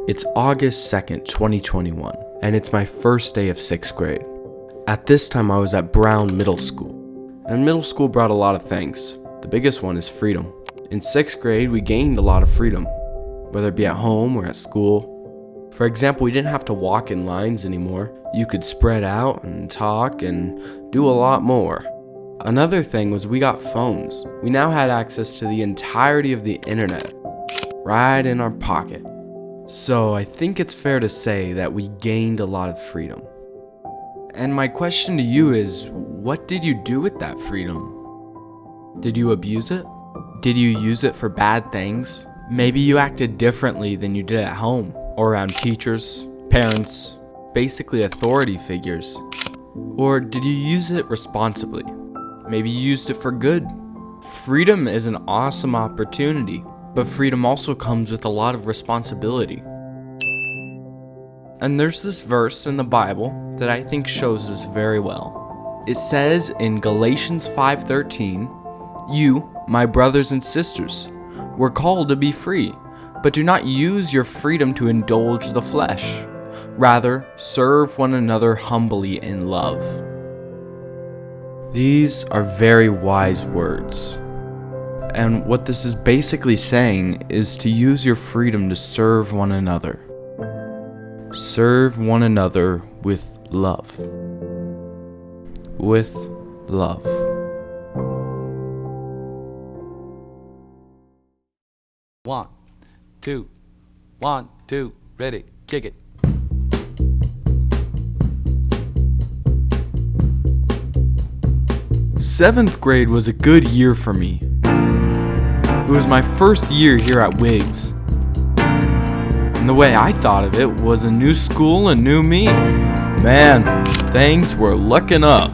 It's August 2nd, 2021, and it's my first day of 6th grade. At this time, I was at Brown Middle School, and middle school brought a lot of things. The biggest one is freedom. In 6th grade, we gained a lot of freedom, whether it be at home or at school. For example, we didn't have to walk in lines anymore. You could spread out and talk and do a lot more. Another thing was we got phones. We now had access to the entirety of the internet, right in our pocket. So I think it's fair to say that we gained a lot of freedom. And my question to you is, what did you do with that freedom? Did you abuse it? Did you use it for bad things? Maybe you acted differently than you did at home, or around teachers, parents, basically authority figures. Or did you use it responsibly? Maybe you used it for good. Freedom is an awesome opportunity, but freedom also comes with a lot of responsibility. And there's this verse in the Bible that I think shows this very well. It says in Galations 5:13, "You, my brothers and sisters, were called to be free, but do not use your freedom to indulge the flesh. Rather, serve one another humbly in love." These are very wise words. And what this is basically saying is to use your freedom to serve one another. Serve one another with love. With love. One, two, ready, kick it. Seventh grade was a good year for me. It was my first year here at Wiggs. And the way I thought of it was a new school and new me. Man, things were looking up.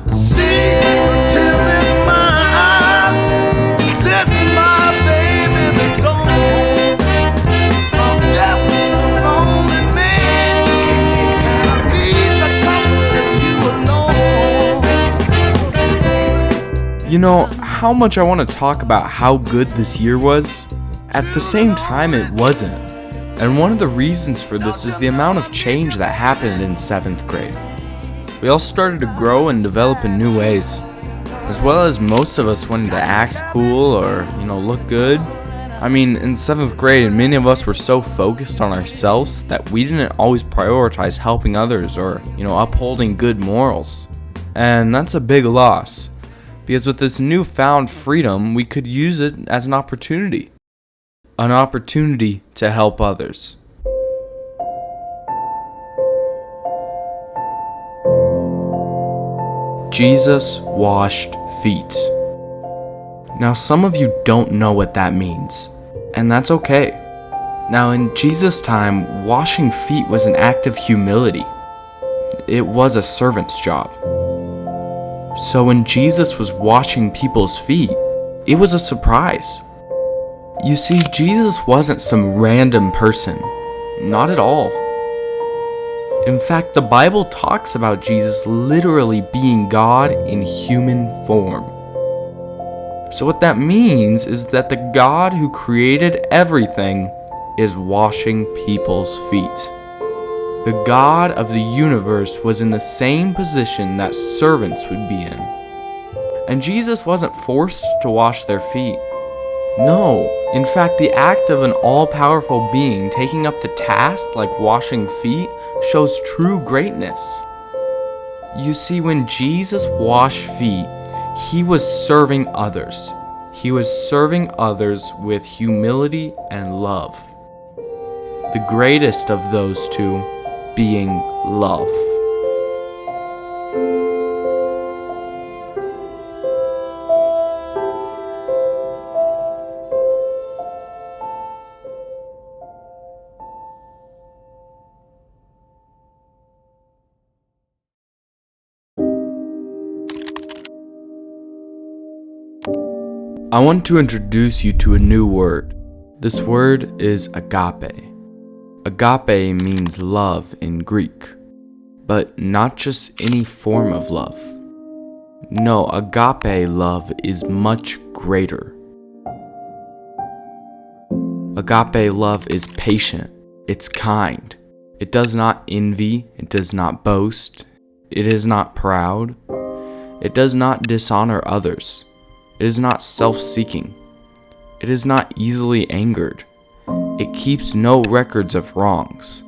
You know how much I want to talk about how good this year was? At the same time, it wasn't. And one of the reasons for this is the amount of change that happened in 7th grade. We all started to grow and develop in new ways, as well as most of us wanted to act cool or, look good. I mean, in 7th grade, many of us were so focused on ourselves that we didn't always prioritize helping others or, upholding good morals. And that's a big loss. Because with this newfound freedom, we could use it as an opportunity. An opportunity to help others. Jesus washed feet. Now, some of you don't know what that means, and that's okay. Now, in Jesus' time, washing feet was an act of humility. It was a servant's job. So when Jesus was washing people's feet, it was a surprise. You see, Jesus wasn't some random person. Not at all. In fact, the Bible talks about Jesus literally being God in human form. So what that means is that the God who created everything is washing people's feet. The God of the universe was in the same position that servants would be in. And Jesus wasn't forced to wash their feet. No, in fact, the act of an all-powerful being taking up the task like washing feet shows true greatness. You see, when Jesus washed feet, he was serving others. He was serving others with humility and love. The greatest of those two being love. I want to introduce you to a new word. This word is agape. Agape means love in Greek, but not just any form of love. No, agape love is much greater. Agape love is patient, It's kind. It does not envy. It does not boast. It is not proud. It does not dishonor others. It is not self-seeking. It is not easily angered. It keeps no records of wrongs.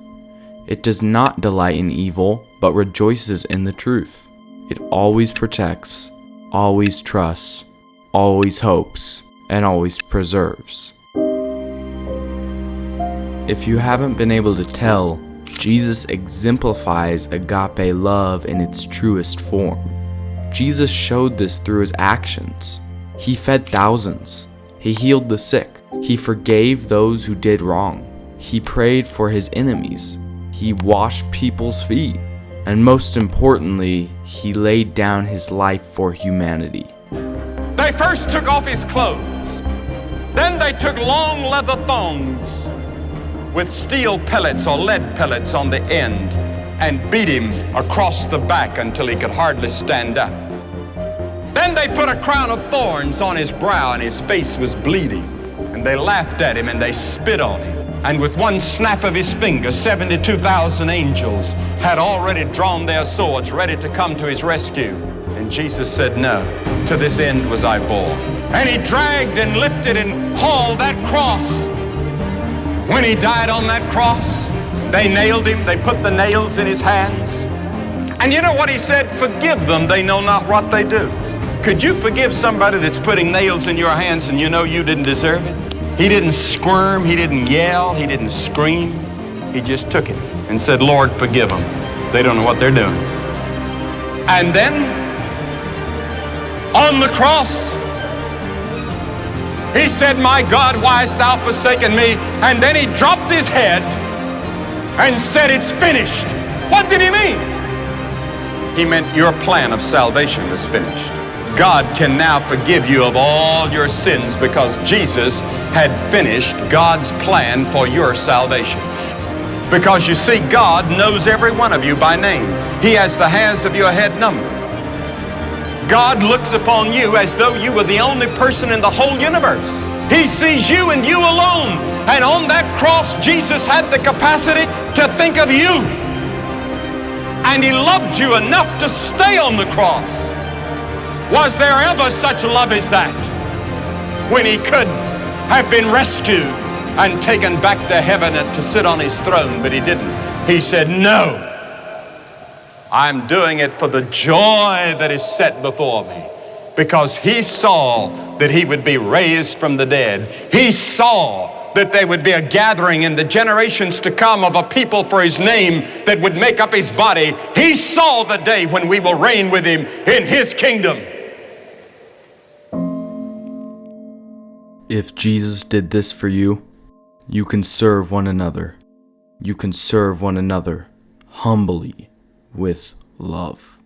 It does not delight in evil, but rejoices in the truth. It always protects, always trusts, always hopes, and always preserves. If you haven't been able to tell, Jesus exemplifies agape love in its truest form. Jesus showed this through his actions. He fed thousands. He healed the sick. He forgave those who did wrong. He prayed for his enemies. He washed people's feet. And most importantly, he laid down his life for humanity. They first took off his clothes. Then they took long leather thongs with steel pellets or lead pellets on the end and beat him across the back until he could hardly stand up. Then they put a crown of thorns on his brow and his face was bleeding. And they laughed at him and they spit on him. And with one snap of his finger, 72,000 angels had already drawn their swords ready to come to his rescue. And Jesus said, no, to this end was I born. And he dragged and lifted and hauled that cross. When he died on that cross, they nailed him. They put the nails in his hands. And you know what he said? Forgive them, they know not what they do. Could you forgive somebody that's putting nails in your hands and you know you didn't deserve it? He didn't squirm, he didn't yell, he didn't scream. He just took it and said, Lord, forgive them. They don't know what they're doing. And then, on the cross, he said, my God, why hast thou forsaken me? And then he dropped his head and said, it's finished. What did he mean? He meant your plan of salvation is finished. God can now forgive you of all your sins because Jesus had finished God's plan for your salvation. Because you see, God knows every one of you by name. He has the hairs of your head numbered. God looks upon you as though you were the only person in the whole universe. He sees you and you alone. And on that cross, Jesus had the capacity to think of you. And he loved you enough to stay on the cross. Was there ever such love as that? When he could have been rescued and taken back to heaven and to sit on his throne, but he didn't. He said, no, I'm doing it for the joy that is set before me. Because he saw that he would be raised from the dead. He saw that there would be a gathering in the generations to come of a people for his name that would make up his body. He saw the day when we will reign with him in his kingdom. If Jesus did this for you, you can serve one another. You can serve one another humbly with love.